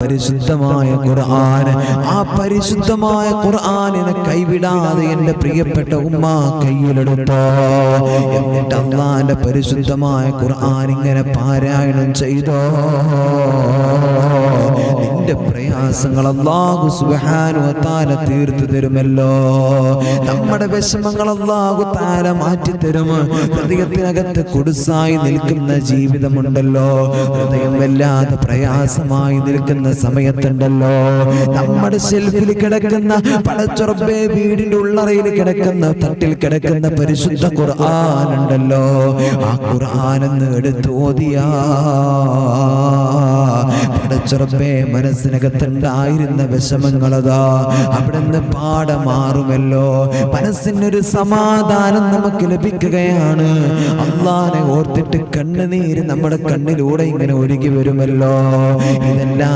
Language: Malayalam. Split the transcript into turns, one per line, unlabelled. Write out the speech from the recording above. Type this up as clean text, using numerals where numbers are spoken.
പരിശുദ്ധമായ ഖുർആൻ, ആ പരിശുദ്ധമായ ഖുർആനിനെ കൈവിടാതെ എൻ്റെ പ്രിയപ്പെട്ട ഉമ്മ കയ്യിലെടുത്തോ. എന്നിട്ട് അല്ലാഹുവിന്റെ പരിശുദ്ധമായ ഖുർആൻ ഇങ്ങനെ പാരായണം ചെയ്തോ. നിന്റെ പ്രയാസങ്ങൾ അല്ലാഹു സുബ്ഹാനഹു വ തആല തീർത്തു തരുമല്ലോ. നമ്മുടെ വിഷമങ്ങൾ അല്ലാഹു തആല മാറ്റി തരും. ഹൃദയത്തിനകത്ത് കുടുസായി നിൽക്കുന്ന ജീവിതമുണ്ടല്ലോ, ഹൃദയം വല്ലാതെ പ്രയാസമായി നിൽക്കുന്ന സമയത്തുണ്ടല്ലോ, നമ്മുടെ ഷെൽഫിൽ കിടക്കുന്ന പടച്ചുറപ്പേ വീടിന്റെ ഉള്ളറയിൽ കിടക്കുന്ന തട്ടിൽ കിടക്കുന്ന പരിശുദ്ധ ഖുർആൻ ഉണ്ടല്ലോ, ആ ഖുർആൻ എന്ന് എടുത്ത് ഓതിയാ പടച്ചുറപ്പേ മനസ്സിനകത്തുണ്ടായിരുന്ന വിഷമങ്ങളതാ അവിടുന്ന് പാടമാറുമല്ലോ. മനസ്സിനൊരു സമാധാനം നമുക്ക് ലഭിക്കുകയാണ്. അല്ലാഹുവിനെ ഓർത്തിട്ട് കണ്ണുനീര് നമ്മുടെ കണ്ണിലൂടെ ഇങ്ങനെ ഒഴുകി വരുമല്ലോ. ഇതെല്ലാം